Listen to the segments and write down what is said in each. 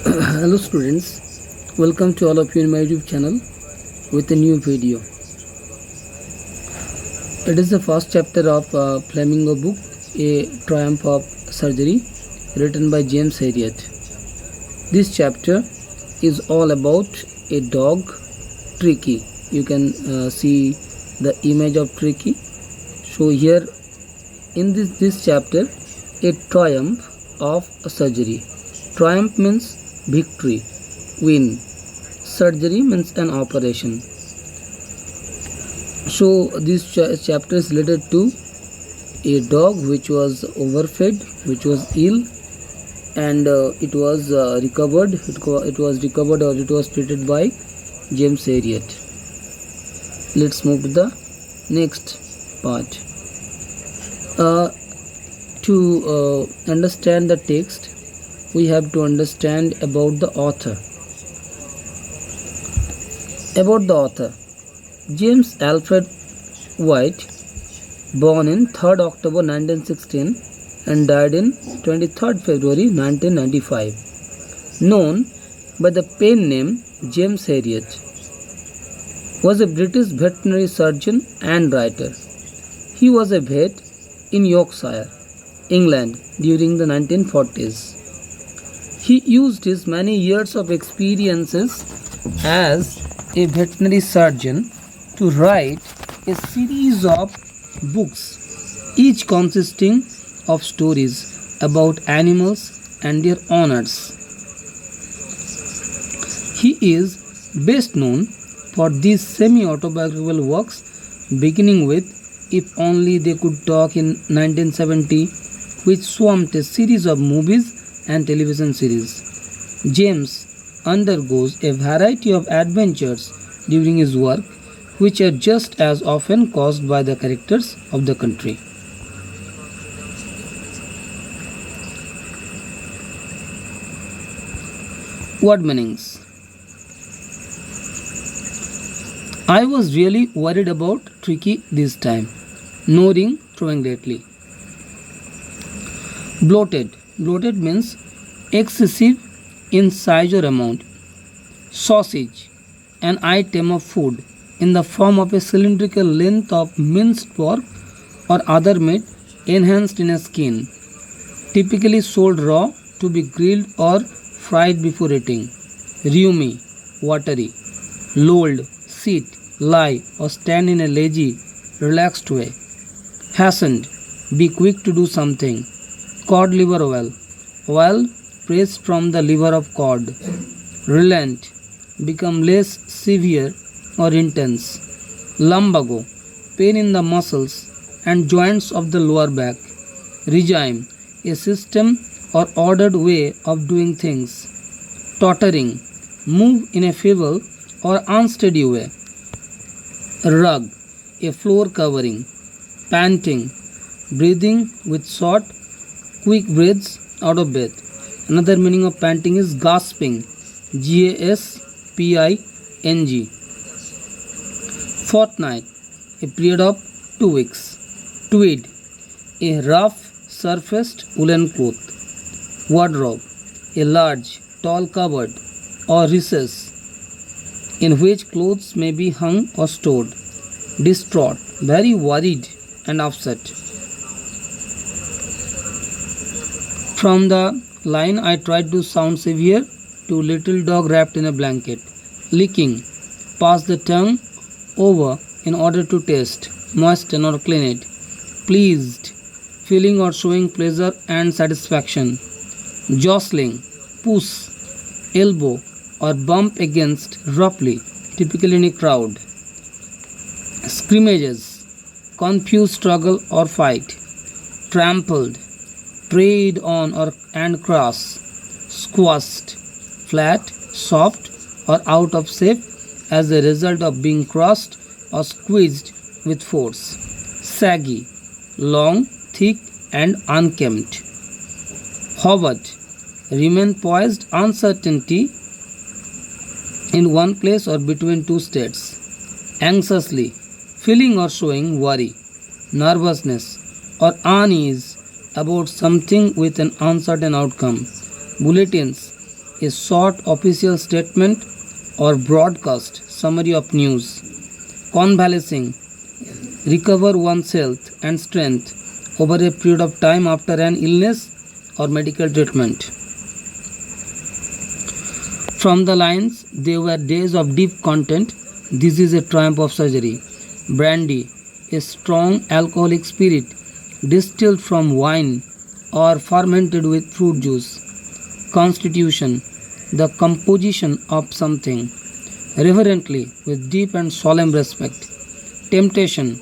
Hello students, welcome to all of you in my YouTube channel with a new video. It is the first chapter of Flamingo book, A Triumph of Surgery, written by James Herriot. This chapter is all about a dog, Tricki. You can see the image of Tricki. So here in this chapter, a triumph of surgery. Triumph means victory, win. Surgery means an operation. So this chapter is related to a dog which was overfed, which was ill, and it was recovered. It was recovered, or it was treated by James Herriot. Let's move to the next part. To understand the text, we have to understand about the author. About the author, James Alfred White, born in 3rd October 1916 and died in 23rd February 1995, known by the pen name James Herriot, was a British veterinary surgeon and writer. He was a vet in Yorkshire, England during the 1940s. He used his many years of experiences as a veterinary surgeon to write a series of books, each consisting of stories about animals and their owners. He is best known for these semi-autobiographical works, beginning with If Only They Could Talk in 1970, which swamped a series of movies and television series. James undergoes a variety of adventures during his work, which are just as often caused by the characters of the country. Word meanings. I was really worried about Tricki this time. Snoring, throwing lately. Bloated. Bloated means excessive in size or amount. Sausage, an item of food in the form of a cylindrical length of minced pork or other meat enhanced in a skin, typically sold raw to be grilled or fried before eating. Rheumy, watery. Lolled, sit, lie or stand in a lazy, relaxed way. Hastened, be quick to do something. Cod liver oil, oil pressed from the liver of cod. Relent, become less severe or intense. Lumbago, pain in the muscles and joints of the lower back. Regime, a system or ordered way of doing things. Tottering, move in a feeble or unsteady way. Rug, a floor covering. Panting, breathing with short, quick breaths out of breath. Another meaning of panting is gasping, Gasping. Fortnight, a period of 2 weeks. Tweed, a rough surfaced woolen cloth. Wardrobe, a large, tall cupboard or recess in which clothes may be hung or stored. Distraught, very worried and upset. From the line, I tried to sound severe, to little dog wrapped in a blanket. Licking, pass the tongue over in order to taste, moisten or clean it. Pleased, feeling or showing pleasure and satisfaction. Jostling, push, elbow or bump against roughly, typically in a crowd. Scrimmages, confused struggle or fight. Trampled, trade on or and cross. Squashed, flat, soft or out of shape as a result of being crushed or squeezed with force. Saggy, long, thick and unkempt. Hovered, remain poised, uncertainty in one place or between two states. Anxiously, feeling or showing worry, nervousness or unease about something with an uncertain outcome. Bulletins, a short official statement or broadcast summary of news. Convalescing, recover one's health and strength over a period of time after an illness or medical treatment. From the lines, they were days of deep content. This is a triumph of surgery. Brandy, a strong alcoholic spirit distilled from wine or fermented with fruit juice. Constitution, the composition of something, reverently with deep and solemn respect. Temptation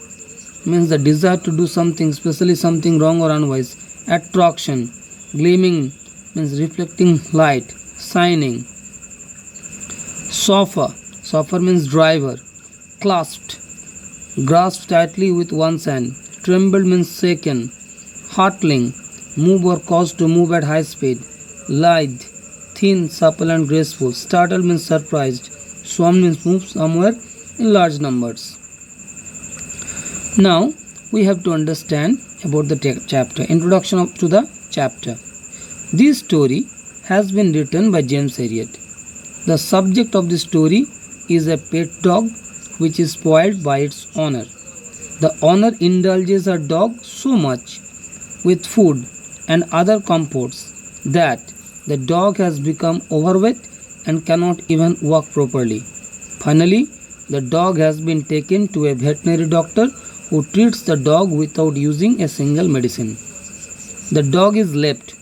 means the desire to do something, especially something wrong or unwise. Attraction, gleaming means reflecting light, shining. Suffer means driver. Clasped, grasped tightly with one's hand. Trembled means shaken. Hurtling, move or caused to move at high speed. Lithe, thin, supple and graceful. Startled means surprised. Swarm means move somewhere in large numbers. Now we have to understand about the chapter. Introduction to the chapter. This story has been written by James Herriot. The subject of the story is a pet dog which is spoiled by its owner. The owner indulges her dog so much with food and other comforts that the dog has become overweight and cannot even walk properly. Finally, the dog has been taken to a veterinary doctor who treats the dog without using a single medicine. The dog is left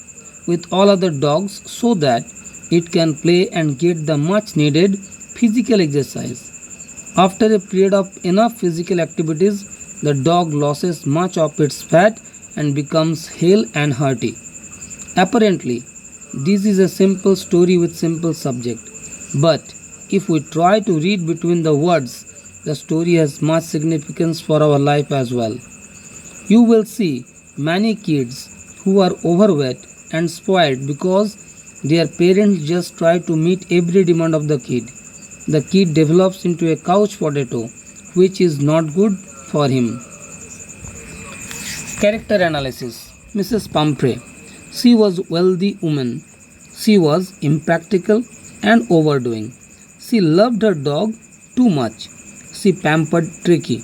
with all other dogs so that it can play and get the much needed physical exercise. After a period of enough physical activities, the dog loses much of its fat and becomes hale and hearty. Apparently, this is a simple story with simple subject, but if we try to read between the words, the story has much significance for our life as well. You will see many kids who are overweight and spoiled because their parents just try to meet every demand of the kid. The kid develops into a couch potato, which is not good for him. Character analysis. Mrs. Pumphrey. She was a wealthy woman. She was impractical and overdoing. She loved her dog too much. She pampered Tricki.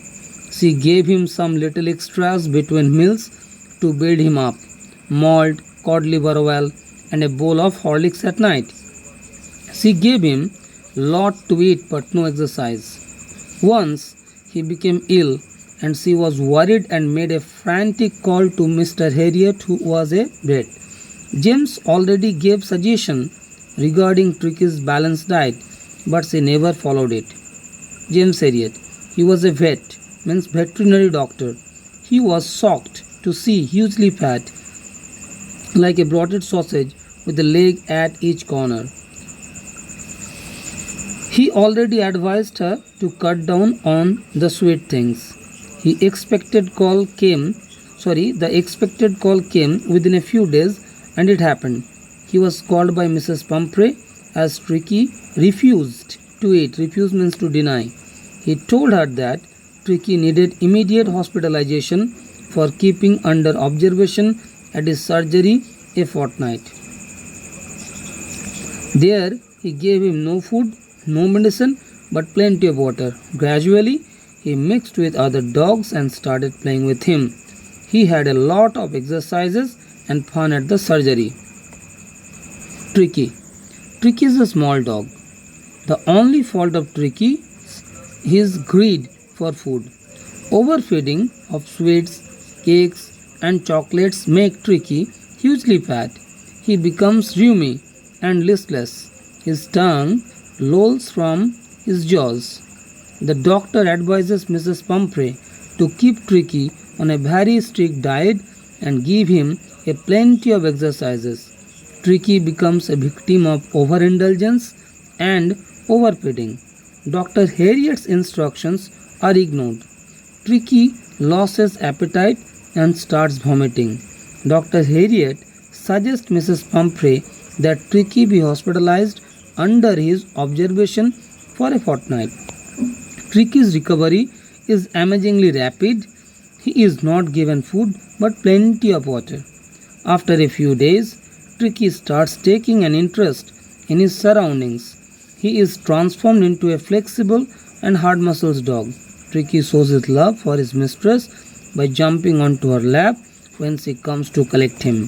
She gave him some little extras between meals to build him up. Malt, cod liver oil, and a bowl of Horlicks at night. She gave him lot to eat but no exercise. Once he became ill and she was worried and made a frantic call to Mr. Herriot, who was a vet. James already gave suggestion regarding Tricki's balanced diet, but she never followed it. James Herriot, he was a vet, means veterinary doctor. He was shocked to see hugely fat, like a bloated sausage with a leg at each corner. He already advised her to cut down on the sweet things. The expected call came within a few days, and it happened. He was called by Mrs. Pumphrey as Tricki refused to eat. Refuse means to deny. He told her that Tricki needed immediate hospitalization for keeping under observation at his surgery a fortnight. There he gave him no food, no medicine, but plenty of water. Gradually, he mixed with other dogs and started playing with him. He had a lot of exercises and fun at the surgery. Tricki. Tricki is a small dog. The only fault of Tricki is his greed for food. Overfeeding of sweets, cakes and chocolates make Tricki hugely fat. He becomes rheumy and listless. His tongue lolls from his jaws. The doctor advises Mrs. Pumphrey to keep Tricki on a very strict diet and give him a plenty of exercises. Tricki becomes a victim of overindulgence and overfeeding. Dr. Herriot's instructions are ignored. Tricki loses appetite and starts vomiting. Dr. Herriot suggests Mrs. Pumphrey that Tricki be hospitalized under his observation for a fortnight. Tricki's recovery is amazingly rapid. He is not given food but plenty of water. After a few days, Tricki starts taking an interest in his surroundings. He is transformed into a flexible and hard muscles dog. Tricki shows his love for his mistress by jumping onto her lap when she comes to collect him.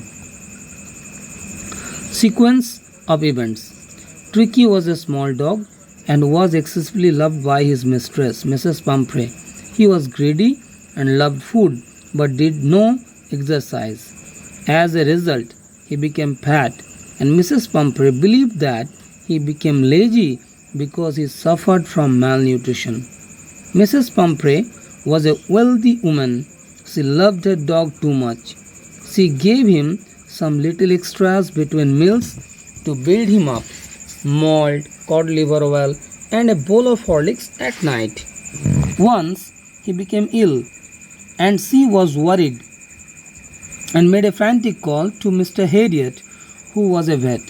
Sequence of events. Tricki was a small dog and was excessively loved by his mistress, Mrs. Pumphrey. He was greedy and loved food but did no exercise. As a result, he became fat, and Mrs. Pumphrey believed that he became lazy because he suffered from malnutrition. Mrs. Pumphrey was a wealthy woman. She loved her dog too much. She gave him some little extras between meals to build him up: malt, cod liver oil, and a bowl of Horlicks at night. Once he became ill, and she was worried and made a frantic call to Mr. Herriot, who was a vet.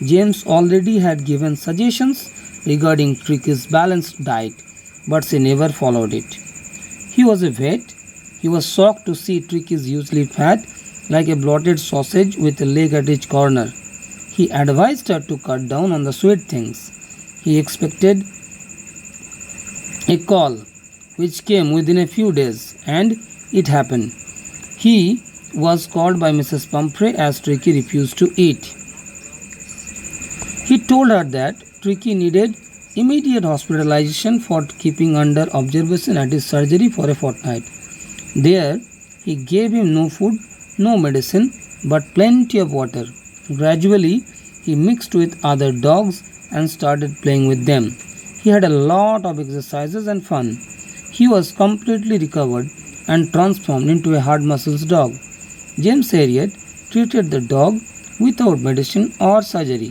James already had given suggestions regarding Tricki's balanced diet, but she never followed it. He was a vet. He was shocked to see Tricki's usually fat, like a bloated sausage with a leg at each corner. He advised her to cut down on the sweet things. He expected a call, which came within a few days, and it happened. He was called by Mrs. Pumphrey as Tricki refused to eat. He told her that Tricki needed immediate hospitalization for keeping under observation at his surgery for a fortnight. There, he gave him no food, no medicine, but plenty of water. Gradually, he mixed with other dogs and started playing with them. He had a lot of exercises and fun. He was completely recovered and transformed into a hard muscles dog. James Herriot treated the dog without medicine or surgery.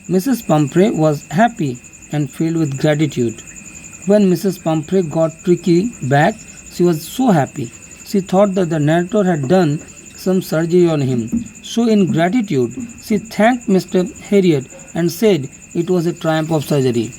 Mrs. Pumphrey was happy and filled with gratitude. When Mrs. Pumphrey got Tricki back, she was so happy. She thought that the narrator had done some surgery on him. So in gratitude, she thanked Mr. Herriot and said it was a triumph of surgery.